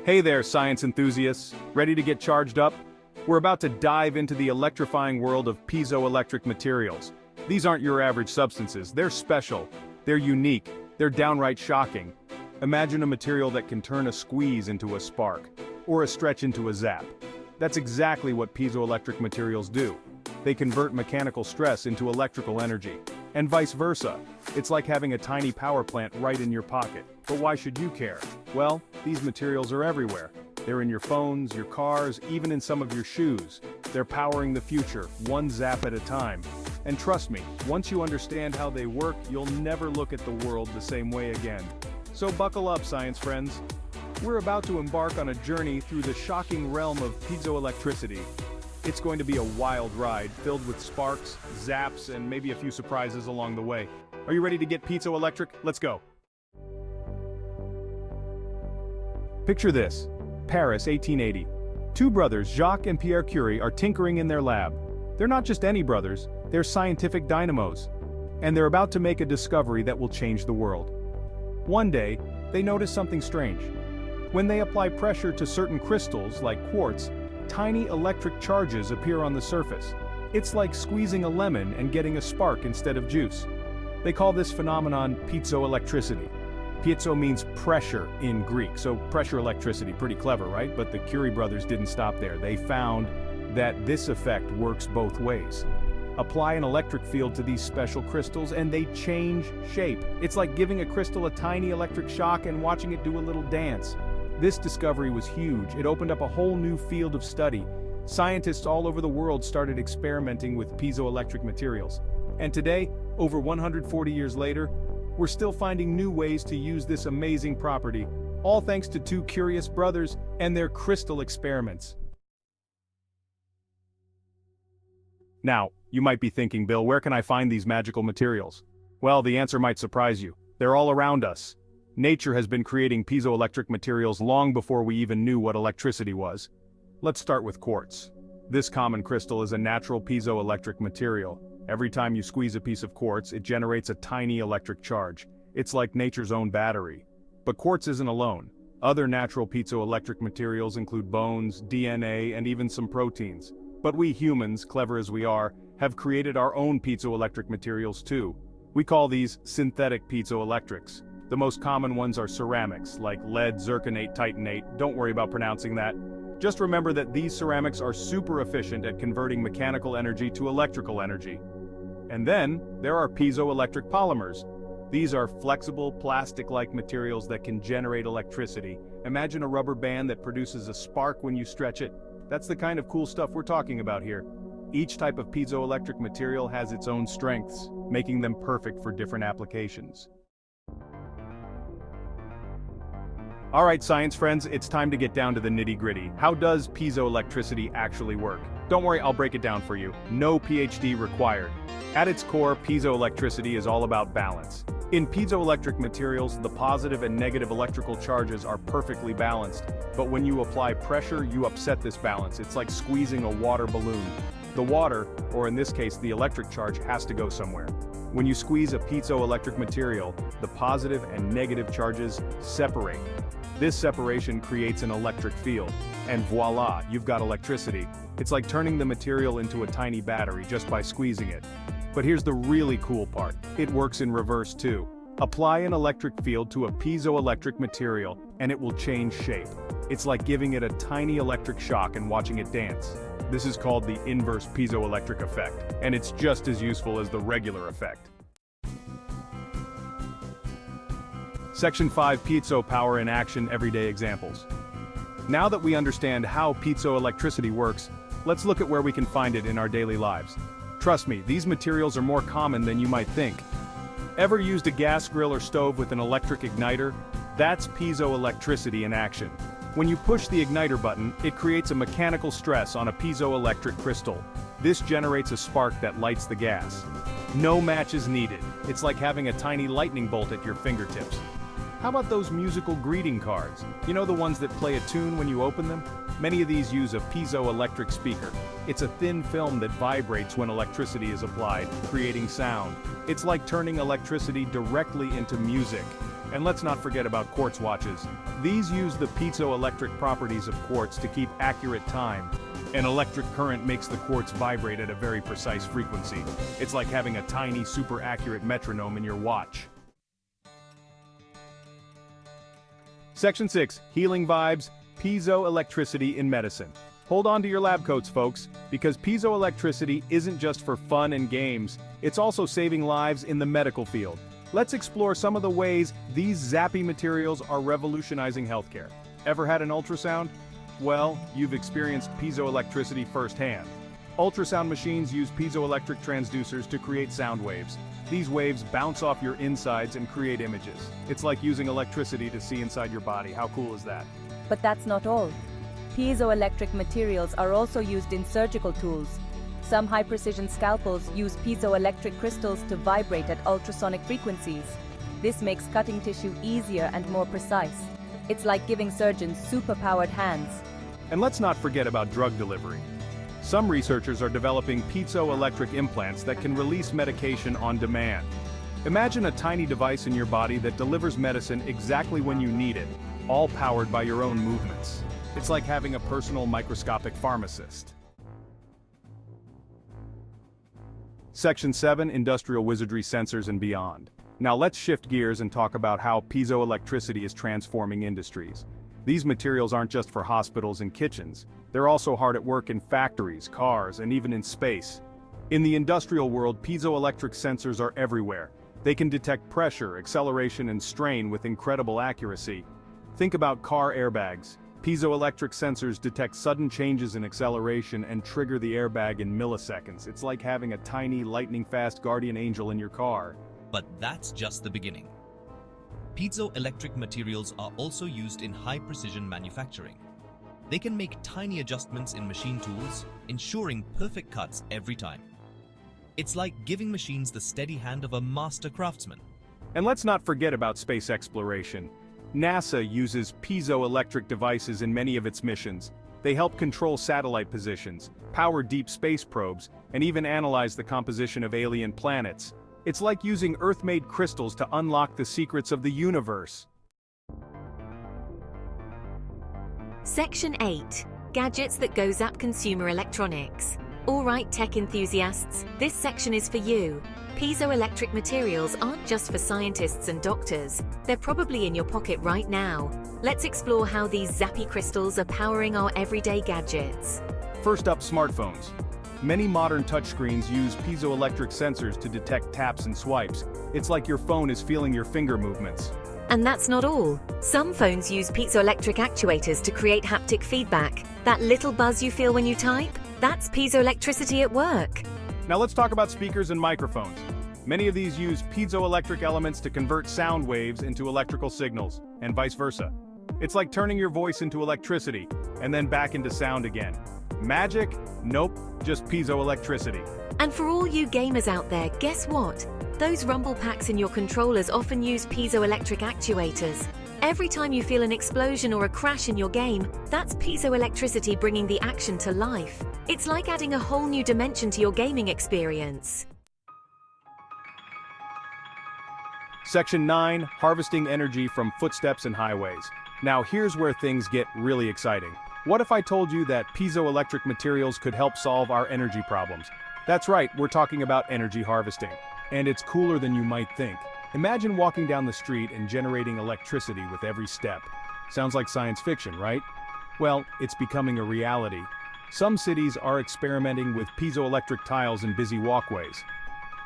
Hey there, science enthusiasts. Ready to get charged up? We're about to dive into the electrifying world of piezoelectric materials. These aren't your average substances, they're special, they're unique, they're downright shocking. Imagine a material that can turn a squeeze into a spark, or a stretch into a zap. That's exactly what piezoelectric materials do. They convert mechanical stress into electrical energy. And vice versa. It's like having a tiny power plant right in your pocket. But why should you care? Well, these materials are everywhere. They're in your phones, your cars, even in some of your shoes. They're powering the future, one zap at a time. And trust me, once you understand how they work, you'll never look at the world the same way again. So buckle up, science friends. We're about to embark on a journey through the shocking realm of piezoelectricity. It's going to be a wild ride, filled with sparks, zaps, and maybe a few surprises along the way. Are you ready to get piezoelectric? Let's go. Picture this. Paris, 1880. Two brothers, Jacques and Pierre Curie, are tinkering in their lab. They're not just any brothers, they're scientific dynamos. And they're about to make a discovery that will change the world. One day, they notice something strange. When they apply pressure to certain crystals, like quartz, tiny electric charges appear on the surface. It's like squeezing a lemon and getting a spark instead of juice. They call this phenomenon piezoelectricity. Piezo means pressure in Greek, so pressure electricity, pretty clever, right? But the Curie brothers didn't stop there. They found that this effect works both ways. Apply an electric field to these special crystals and they change shape. It's like giving a crystal a tiny electric shock and watching it do a little dance. This discovery was huge. It opened up a whole new field of study. Scientists all over the world started experimenting with piezoelectric materials. And today, over 140 years later, we're still finding new ways to use this amazing property, all thanks to two curious brothers and their crystal experiments. Now, you might be thinking, Bill, where can I find these magical materials? Well, the answer might surprise you. They're all around us. Nature has been creating piezoelectric materials long before we even knew what electricity was. Let's start with quartz. This common crystal is a natural piezoelectric material. Every time you squeeze a piece of quartz, it generates a tiny electric charge. It's like nature's own battery. But quartz isn't alone. Other natural piezoelectric materials include bones, DNA, and even some proteins. But we humans, clever as we are, have created our own piezoelectric materials too. We call these synthetic piezoelectrics. The most common ones are ceramics, like lead, zirconate, titanate. Don't worry about pronouncing that. Just remember that these ceramics are super efficient at converting mechanical energy to electrical energy. And then, there are piezoelectric polymers. These are flexible, plastic-like materials that can generate electricity. Imagine a rubber band that produces a spark when you stretch it. That's the kind of cool stuff we're talking about here. Each type of piezoelectric material has its own strengths, making them perfect for different applications. Alright, science friends, it's time to get down to the nitty-gritty. How does piezoelectricity actually work? Don't worry, I'll break it down for you. No PhD required. At its core, piezoelectricity is all about balance. In piezoelectric materials, the positive and negative electrical charges are perfectly balanced. But when you apply pressure, you upset this balance. It's like squeezing a water balloon. The water, or in this case the electric charge, has to go somewhere. When you squeeze a piezoelectric material, the positive and negative charges separate. This separation creates an electric field, and voila, you've got electricity. It's like turning the material into a tiny battery just by squeezing it. But here's the really cool part. It works in reverse too. Apply an electric field to a piezoelectric material, and it will change shape. It's like giving it a tiny electric shock and watching it dance. This is called the inverse piezoelectric effect, and it's just as useful as the regular effect. Section 5: Piezo Power in Action Everyday Examples. Now that we understand how piezoelectricity works, let's look at where we can find it in our daily lives. Trust me, these materials are more common than you might think. Ever used a gas grill or stove with an electric igniter? That's piezoelectricity in action. When you push the igniter button, it creates a mechanical stress on a piezoelectric crystal. This generates a spark that lights the gas. No matches needed. It's like having a tiny lightning bolt at your fingertips. How about those musical greeting cards? You know, the ones that play a tune when you open them? Many of these use a piezoelectric speaker. It's a thin film that vibrates when electricity is applied, creating sound. It's like turning electricity directly into music. And let's not forget about quartz watches. These use the piezoelectric properties of quartz to keep accurate time. An electric current makes the quartz vibrate at a very precise frequency. It's like having a tiny, super accurate metronome in your watch. Section 6. Healing Vibes, Piezoelectricity in Medicine. Hold on to your lab coats, folks, because piezoelectricity isn't just for fun and games, it's also saving lives in the medical field. Let's explore some of the ways these zappy materials are revolutionizing healthcare. Ever had an ultrasound? Well, you've experienced piezoelectricity firsthand. Ultrasound machines use piezoelectric transducers to create sound waves. These waves bounce off your insides and create images. It's like using electricity to see inside your body. How cool is that? But that's not all. Piezoelectric materials are also used in surgical tools. Some high-precision scalpels use piezoelectric crystals to vibrate at ultrasonic frequencies. This makes cutting tissue easier and more precise. It's like giving surgeons super-powered hands. And let's not forget about drug delivery. Some researchers are developing piezoelectric implants that can release medication on demand. Imagine a tiny device in your body that delivers medicine exactly when you need it, all powered by your own movements. It's like having a personal microscopic pharmacist. Section 7. Industrial Wizardry Sensors and Beyond. Now let's shift gears and talk about how piezoelectricity is transforming industries. These materials aren't just for hospitals and kitchens. They're also hard at work in factories, cars, and even in space. In the industrial world, piezoelectric sensors are everywhere. They can detect pressure, acceleration, and strain with incredible accuracy. Think about car airbags. Piezoelectric sensors detect sudden changes in acceleration and trigger the airbag in milliseconds. It's like having a tiny, lightning-fast guardian angel in your car. But that's just the beginning. Piezoelectric materials are also used in high-precision manufacturing. They can make tiny adjustments in machine tools, ensuring perfect cuts every time. It's like giving machines the steady hand of a master craftsman. And let's not forget about space exploration. NASA uses piezoelectric devices in many of its missions. They help control satellite positions, power deep space probes, and even analyze the composition of alien planets. It's like using Earth-made crystals to unlock the secrets of the universe. Section 8. Gadgets that go zap consumer electronics. Alright tech enthusiasts, this section is for you. Piezoelectric materials aren't just for scientists and doctors, they're probably in your pocket right now. Let's explore how these zappy crystals are powering our everyday gadgets. First up, smartphones. Many modern touchscreens use piezoelectric sensors to detect taps and swipes. It's like your phone is feeling your finger movements. And that's not all. Some phones use piezoelectric actuators to create haptic feedback. That little buzz you feel when you type? That's piezoelectricity at work. Now let's talk about speakers and microphones. Many of these use piezoelectric elements to convert sound waves into electrical signals, and vice versa. It's like turning your voice into electricity, and then back into sound again. Magic? Nope, just piezoelectricity. And for all you gamers out there, guess what? Those rumble packs in your controllers often use piezoelectric actuators. Every time you feel an explosion or a crash in your game, that's piezoelectricity bringing the action to life. It's like adding a whole new dimension to your gaming experience. Section 9. Harvesting energy from footsteps and highways. Now here's where things get really exciting. What if I told you that piezoelectric materials could help solve our energy problems? That's right, we're talking about energy harvesting. And it's cooler than you might think. Imagine walking down the street and generating electricity with every step. Sounds like science fiction, right? Well, it's becoming a reality. Some cities are experimenting with piezoelectric tiles in busy walkways.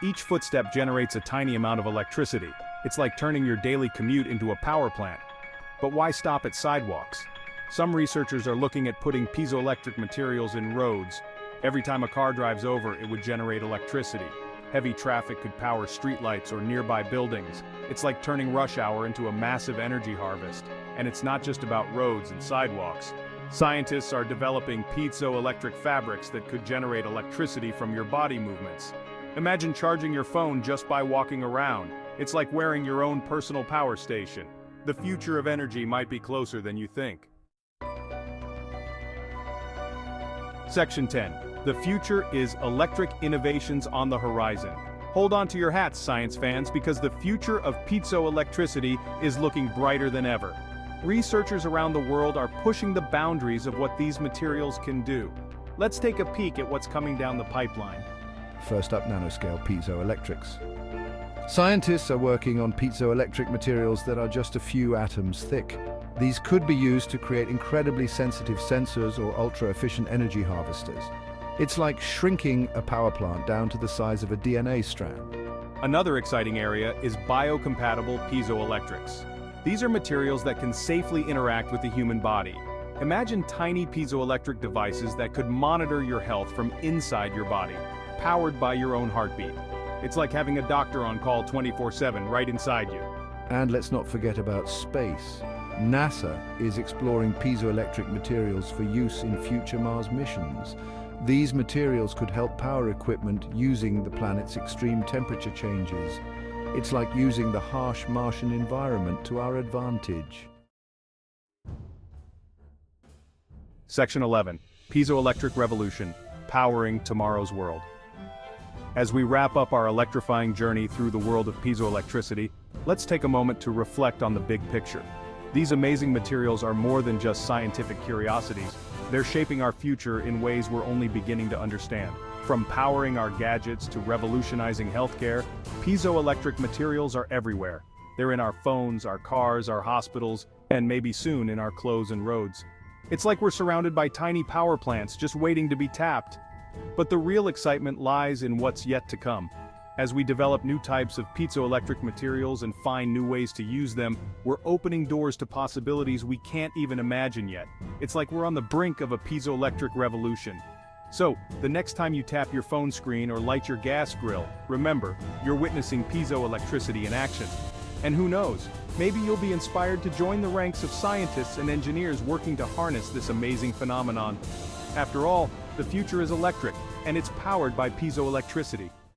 Each footstep generates a tiny amount of electricity. It's like turning your daily commute into a power plant. But why stop at sidewalks? Some researchers are looking at putting piezoelectric materials in roads. Every time a car drives over, it would generate electricity. Heavy traffic could power streetlights or nearby buildings. It's like turning rush hour into a massive energy harvest. And it's not just about roads and sidewalks. Scientists are developing piezoelectric fabrics that could generate electricity from your body movements. Imagine charging your phone just by walking around. It's like wearing your own personal power station. The future of energy might be closer than you think. Section 10. The future is electric innovations on the horizon. Hold on to your hats, science fans, because the future of piezoelectricity is looking brighter than ever. Researchers around the world are pushing the boundaries of what these materials can do. Let's take a peek at what's coming down the pipeline. First up, nanoscale piezoelectrics. Scientists are working on piezoelectric materials that are just a few atoms thick. These could be used to create incredibly sensitive sensors or ultra-efficient energy harvesters. It's like shrinking a power plant down to the size of a DNA strand. Another exciting area is biocompatible piezoelectrics. These are materials that can safely interact with the human body. Imagine tiny piezoelectric devices that could monitor your health from inside your body, powered by your own heartbeat. It's like having a doctor on call 24/7 right inside you. And let's not forget about space. NASA is exploring piezoelectric materials for use in future Mars missions. These materials could help power equipment using the planet's extreme temperature changes. It's like using the harsh Martian environment to our advantage. Section 11. Piezoelectric Revolution, powering tomorrow's world. As we wrap up our electrifying journey through the world of piezoelectricity, let's take a moment to reflect on the big picture. These amazing materials are more than just scientific curiosities. They're shaping our future in ways we're only beginning to understand. From powering our gadgets to revolutionizing healthcare, piezoelectric materials are everywhere. They're in our phones, our cars, our hospitals, and maybe soon in our clothes and roads. It's like we're surrounded by tiny power plants just waiting to be tapped. But the real excitement lies in what's yet to come. As we develop new types of piezoelectric materials and find new ways to use them, we're opening doors to possibilities we can't even imagine yet. It's like we're on the brink of a piezoelectric revolution. So, the next time you tap your phone screen or light your gas grill, remember, you're witnessing piezoelectricity in action. And who knows, maybe you'll be inspired to join the ranks of scientists and engineers working to harness this amazing phenomenon. After all, the future is electric, and it's powered by piezoelectricity.